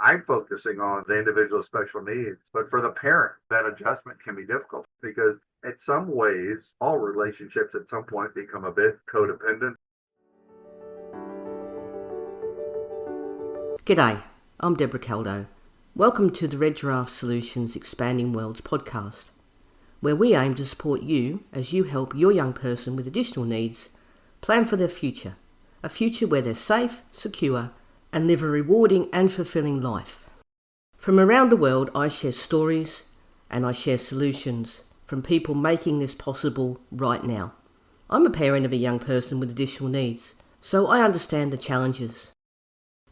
I'm focusing on the individual special needs, but for the parent, that adjustment can be difficult because in some ways, all relationships at some point become a bit codependent. G'day, I'm Deborah Caldo. Welcome to the Red Giraffe Solutions Expanding Worlds podcast, where we aim to support you as you help your young person with additional needs plan for their future, a future where they're safe, secure, and live a rewarding and fulfilling life. From around the world, I share stories and I share solutions from people making this possible right now. I'm a parent of a young person with additional needs, so I understand the challenges.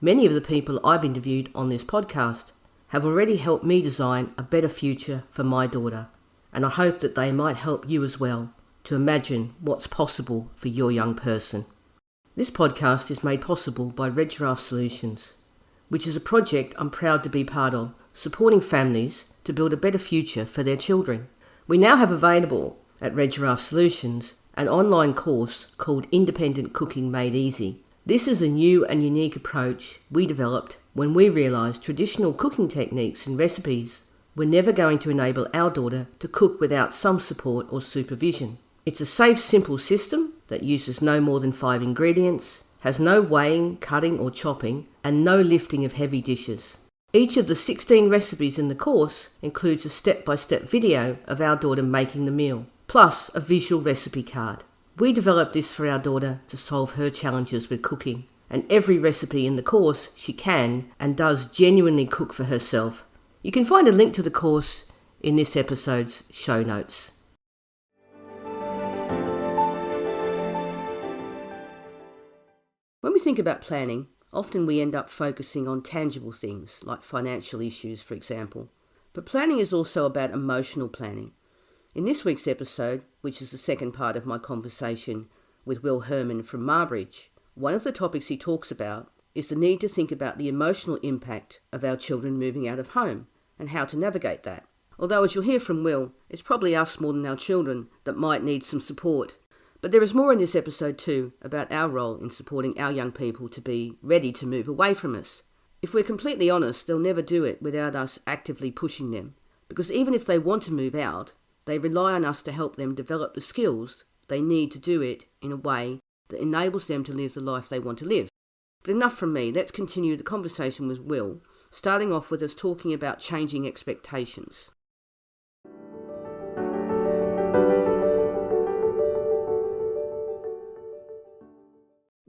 Many of the people I've interviewed on this podcast have already helped me design a better future for my daughter, and I hope that they might help you as well to imagine what's possible for your young person. This podcast is made possible by Red Giraffe Solutions, which is a project I'm proud to be part of, supporting families to build a better future for their children. We now have available at Red Giraffe Solutions an online course called Independent Cooking Made Easy. This is a new and unique approach we developed when we realised traditional cooking techniques and recipes were never going to enable our daughter to cook without some support or supervision. It's a safe, simple system that uses no more than 5 ingredients, has no weighing, cutting or chopping, and no lifting of heavy dishes. Each of the 16 recipes in the course includes a step-by-step video of our daughter making the meal, plus a visual recipe card. We developed this for our daughter to solve her challenges with cooking, and every recipe in the course she can and does genuinely cook for herself. You can find a link to the course in this episode's show notes. When we think about planning, often we end up focusing on tangible things, like financial issues, for example. But planning is also about emotional planning. In this week's episode, which is the second part of my conversation with Will Hoermann from Marbridge, one of the topics he talks about is the need to think about the emotional impact of our children moving out of home and how to navigate that. Although, as you'll hear from Will, it's probably us more than our children that might need some support. But there is more in this episode too about our role in supporting our young people to be ready to move away from us. If we're completely honest, they'll never do it without us actively pushing them. Because even if they want to move out, they rely on us to help them develop the skills they need to do it in a way that enables them to live the life they want to live. But enough from me, let's continue the conversation with Will, starting off with us talking about changing expectations.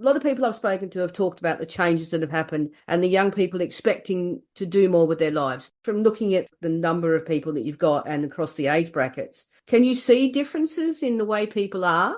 A lot of people I've spoken to have talked about the changes that have happened and the young people expecting to do more with their lives. From looking at the number of people that you've got and across the age brackets, can you see differences in the way people are?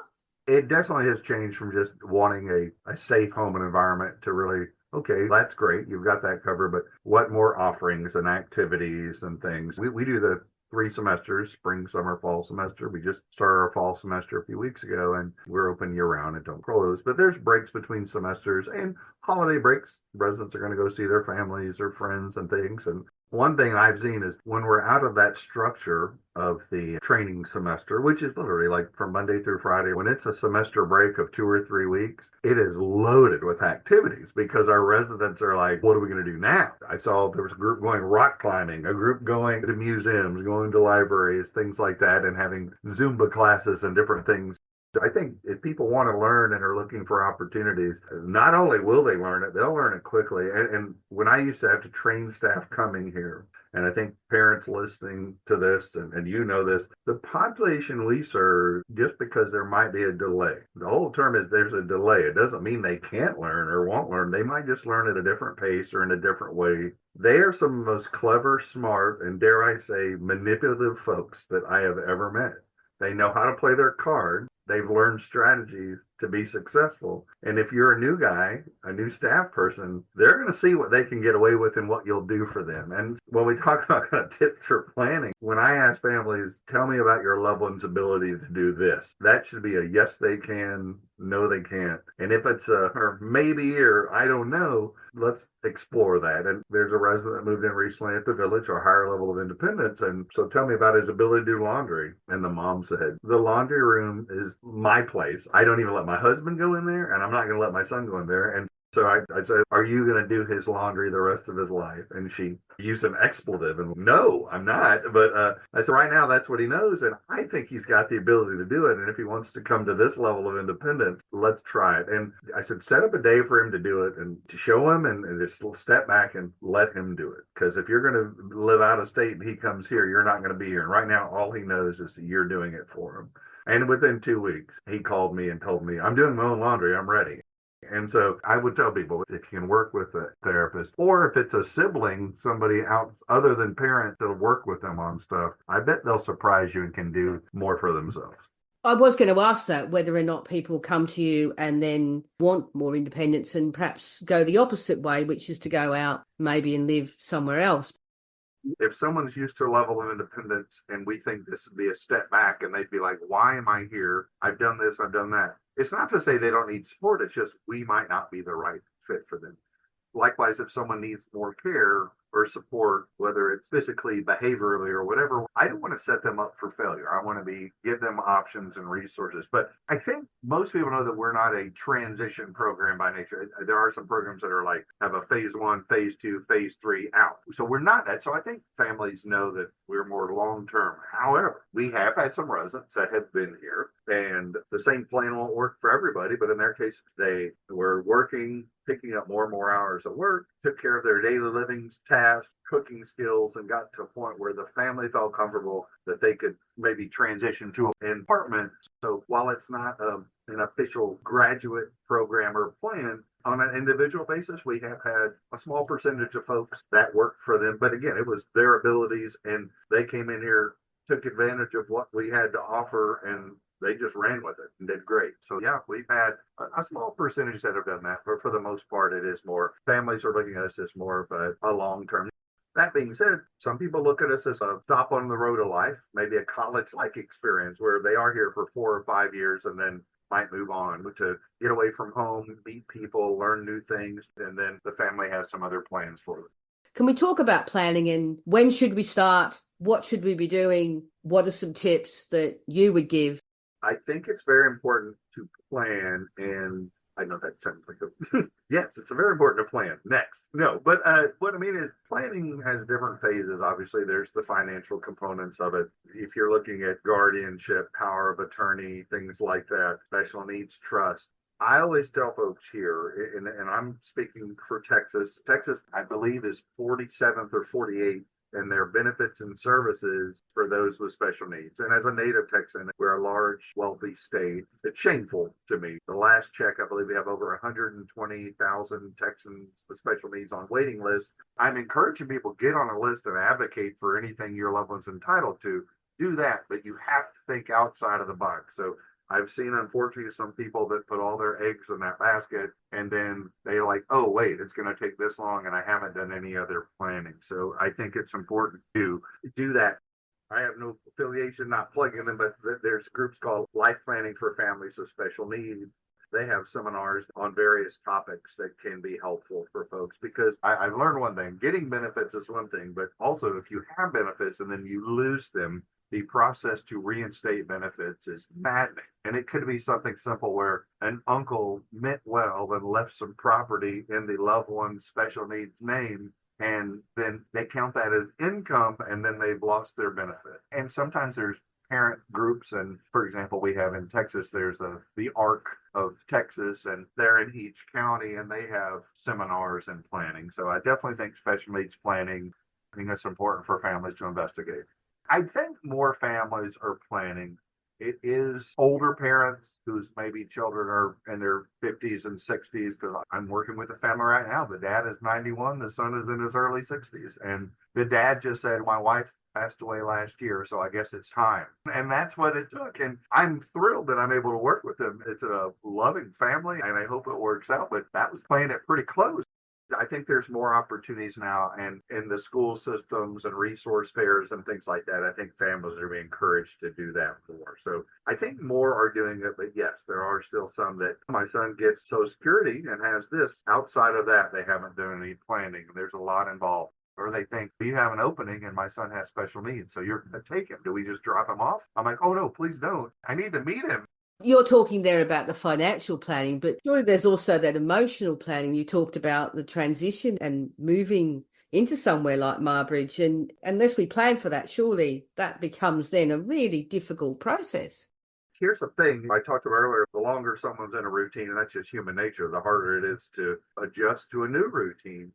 It definitely has changed from just wanting a safe home and environment to really, okay, that's great. You've got that covered, but what more offerings and activities and things? We do the 3 semesters, spring, summer, fall semester. We just started our fall semester a few weeks ago, and we're open year round and don't close. But there's breaks between semesters and holiday breaks. Residents are going to go see their families or friends and things. And one thing I've seen is when we're out of that structure of the training semester, which is literally like from Monday through Friday, when it's a semester break of 2 or 3 weeks, it is loaded with activities because our residents are like, what are we going to do now? I saw there was a group going rock climbing, a group going to museums, going to libraries, things like that, and having Zumba classes and different things. I think if people want to learn and are looking for opportunities, not only will they learn it, they'll learn it quickly. And when I used to have to train staff coming here, and I think parents listening to this, and you know this, the population we serve, just because there might be a delay, the whole term is there's a delay. It doesn't mean they can't learn or won't learn. They might just learn at a different pace or in a different way. They are some of the most clever, smart, and dare I say, manipulative folks that I have ever met. They know how to play their card. They've learned strategies to be successful. And if you're a new guy, a new staff person, they're going to see what they can get away with and what you'll do for them. And when we talk about kind of tips for planning, when I ask families, tell me about your loved one's ability to do this, that should be a yes, they can, no, they can't. And if it's a or maybe or I don't know, let's explore that. And there's a resident that moved in recently at the village, or a higher level of independence. And so tell me about his ability to do laundry. And the mom said, the laundry room is my place. I don't even let my husband go in there, and I'm not going to let my son go in there. And So I said, "Are you going to do his laundry the rest of his life?" And she used an expletive, and no, I'm not. But I said, right now, that's what he knows, and I think he's got the ability to do it. And if he wants to come to this level of independence, let's try it. And I said, set up a day for him to do it, and to show him, and just step back and let him do it. Because if you're going to live out of state and he comes here, you're not going to be here. And right now, all he knows is that you're doing it for him. And within 2 weeks, he called me and told me, "I'm doing my own laundry. I'm ready." And so I would tell people, if you can work with a therapist, or if it's a sibling, somebody out other than parent to work with them on stuff, I bet they'll surprise you and can do more for themselves. I was going to ask that, whether or not people come to you and then want more independence and perhaps go the opposite way, which is to go out maybe and live somewhere else. If someone's used to a level of independence and we think this would be a step back, and they'd be like, "Why am I here? I've done this, I've done that." It's not to say they don't need support. It's just we might not be the right fit for them. Likewise, if someone needs more care or support, whether it's physically, behaviorally, or whatever, I don't want to set them up for failure. I want to give them options and resources. But I think most people know that we're not a transition program by nature. There are some programs that are like have a phase one, phase two, phase three out. So we're not that. So I think families know that we're more long term. However, we have had some residents that have been here, and the same plan won't work for everybody. But in their case, they were working, picking up more and more hours of work, took care of their daily living tasks, cooking skills, and got to a point where the family felt comfortable that they could maybe transition to an apartment. So while it's not an official graduate program or plan, on an individual basis, we have had a small percentage of folks that worked for them. But again, it was their abilities, and they came in here, took advantage of what we had to offer, and they just ran with it and did great. So yeah, we've had a small percentage that have done that, but for the most part, it is more families are looking at us as more of a long term. That being said, some people look at us as a stop on the road of life, maybe a college like experience where they are here for 4 or 5 years and then might move on to get away from home, meet people, learn new things, and then the family has some other plans for them. Can we talk about planning, and when should we start? What should we be doing? What are some tips that you would give? I think it's very important to plan, and I know that sounds like a yes, it's very important to plan. Next, no, but what I mean is planning has different phases. Obviously, there's the financial components of it. If you're looking at guardianship, power of attorney, things like that, special needs trust. I always tell folks here, and I'm speaking for Texas. Texas, I believe, is 47th or 48 and their benefits and services for those with special needs. And as a native Texan, we're a large, wealthy state. It's shameful to me. The last check, I believe we have over 120,000 Texans with special needs on waiting lists. I'm encouraging people get on a list and advocate for anything your loved one's entitled to. Do that, but you have to think outside of the box. So I've seen, unfortunately, some people that put all their eggs in that basket, and then they're like, "Oh, wait, it's going to take this long and I haven't done any other planning." So I think it's important to do that. I have no affiliation, not plugging them, but there's groups called Life Planning for Families with Special Needs. They have seminars on various topics that can be helpful for folks, because I've learned one thing: getting benefits is one thing, but also if you have benefits and then you lose them, the process to reinstate benefits is maddening. And it could be something simple where an uncle meant well and left some property in the loved one's special needs name, and then they count that as income, and then they've lost their benefit. And sometimes there's parent groups, and for example, we have in Texas, there's the ARC of Texas, and they're in each county, and they have seminars and planning. So I definitely think special needs planning, I think that's important for families to investigate. I think more families are planning. It is older parents whose maybe children are in their 50s and 60s, because I'm working with a family right now. The dad is 91, the son is in his early 60s. And the dad just said, "My wife passed away last year, so I guess it's time." And that's what it took. And I'm thrilled that I'm able to work with them. It's a loving family, and I hope it works out. But that was playing it pretty close. I think there's more opportunities now, and in the school systems and resource fairs and things like that, I think families are being encouraged to do that more. So I think more are doing it, but yes, there are still some that my son gets Social Security and has this. Outside of that, they haven't done any planning. There's a lot involved. Or they think, "You have an opening and my son has special needs, so you're going to take him. Do we just drop him off?" I'm like, "Oh, no, please don't. I need to meet him." You're talking there about the financial planning, but surely there's also that emotional planning. You talked about the transition and moving into somewhere like Marbridge. And unless we plan for that, surely that becomes then a really difficult process. Here's the thing I talked about earlier, the longer someone's in a routine, and that's just human nature, the harder it is to adjust to a new routine.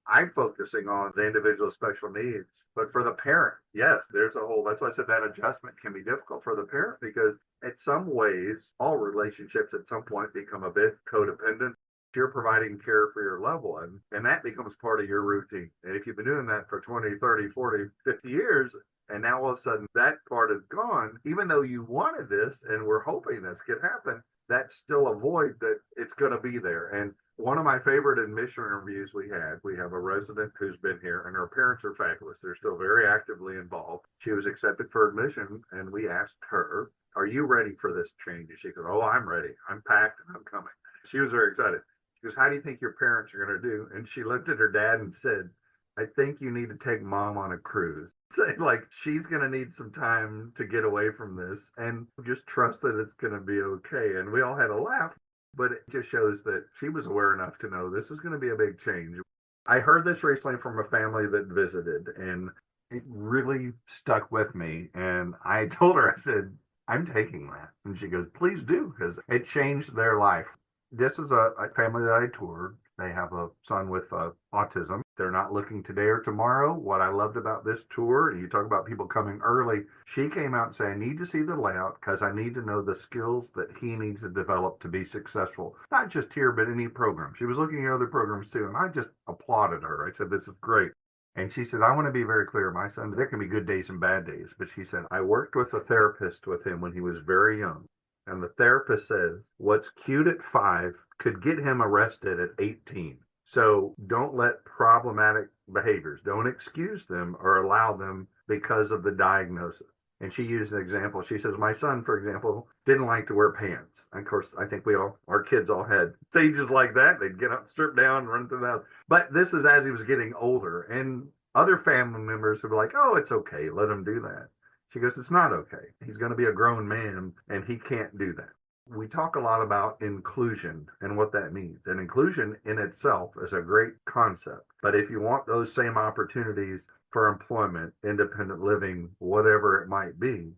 I'm focusing on the individual special needs. But for the parent, yes, there's a whole, that's why I said that adjustment can be difficult for the parent because in some ways, all relationships at some point become a bit codependent. You're providing care for your loved one, and that becomes part of your routine. And if you've been doing that for 20, 30, 40, 50 years, and now all of a sudden that part is gone, even though you wanted this and we're hoping this could happen, that's still a void that it's going to be there. And one of my favorite admission interviews we have a resident who's been here and her parents are fabulous. They're still very actively involved. She was accepted for admission and we asked her, are you ready for this change? And she goes, oh, I'm ready. I'm packed and I'm coming. She was very excited. She goes, how do you think your parents are going to do? And she looked at her dad and said, I think you need to take mom on a cruise. Say like she's going to need some time to get away from this and just trust that it's going to be okay. And we all had a laugh, but it just shows that she was aware enough to know this is going to be a big change. I heard this recently from a family that visited and it really stuck with me. And I told her, I said, I'm taking that. And she goes, please do, because it changed their life. This is a family that I toured. They have a son with autism. They're not looking today or tomorrow. What I loved about this tour, you talk about people coming early, she came out and said, I need to see the layout because I need to know the skills that he needs to develop to be successful. Not just here, but any program. She was looking at other programs too, and I just applauded her. I said, this is great. And she said, I want to be very clear. My son, there can be good days and bad days. But she said, I worked with a therapist with him when he was very young. And the therapist says, what's cute at 5 could get him arrested at 18. So don't let problematic behaviors, don't excuse them or allow them because of the diagnosis. And she used an example. She says, my son, for example, didn't like to wear pants. And of course, I think our kids all had stages like that. They'd get up, strip down, run through the house. But this is as he was getting older. And other family members would be like, oh, it's okay. Let him do that. She goes, it's not okay. He's going to be a grown man and he can't do that. We talk a lot about inclusion and what that means. And inclusion in itself is a great concept. But if you want those same opportunities for employment, independent living, whatever it might be,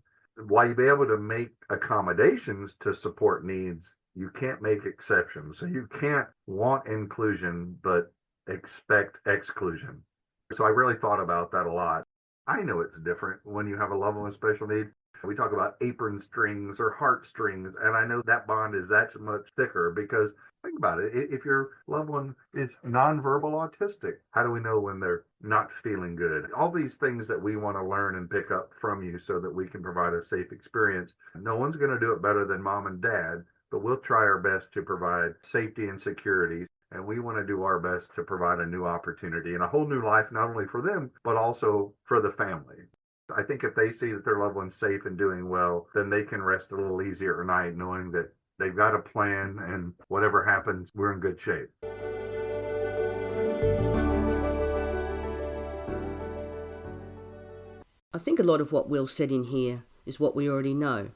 while you be able to make accommodations to support needs, you can't make exceptions. So you can't want inclusion, but expect exclusion. So I really thought about that a lot. I know it's different when you have a loved one with special needs. We talk about apron strings or heartstrings, and I know that bond is that much thicker because think about it. If your loved one is nonverbal autistic, how do we know when they're not feeling good? All these things that we want to learn and pick up from you so that we can provide a safe experience. No one's going to do it better than mom and dad, but we'll try our best to provide safety and security. And we want to do our best to provide a new opportunity and a whole new life, not only for them, but also for the family. I think if they see that their loved one's safe and doing well, then they can rest a little easier at night knowing that they've got a plan and whatever happens, we're in good shape. I think a lot of what Will said in here is what we already know.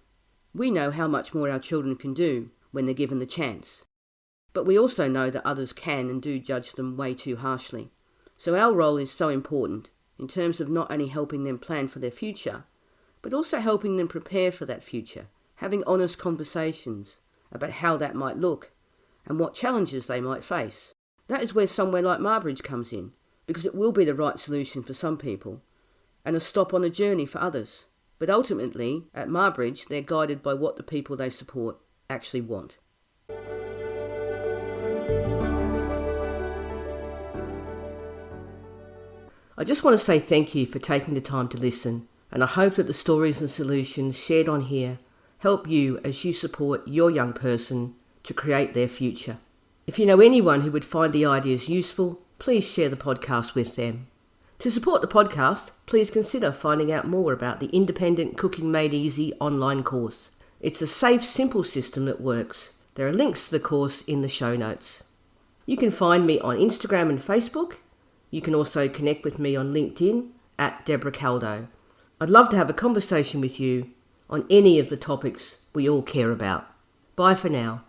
We know how much more our children can do when they're given the chance. But we also know that others can and do judge them way too harshly. So our role is so important in terms of not only helping them plan for their future, but also helping them prepare for that future, having honest conversations about how that might look and what challenges they might face. That is where somewhere like Marbridge comes in, because it will be the right solution for some people and a stop on the journey for others. But ultimately, at Marbridge, they're guided by what the people they support actually want. I just want to say thank you for taking the time to listen, and I hope that the stories and solutions shared on here help you as you support your young person to create their future. If you know anyone who would find the ideas useful, please share the podcast with them. To support the podcast, please consider finding out more about the Independent Cooking Made Easy online course. It's a safe, simple system that works. There are links to the course in the show notes. You can find me on Instagram and Facebook. You can also connect with me on LinkedIn at Deborah Caldo. I'd love to have a conversation with you on any of the topics we all care about. Bye for now.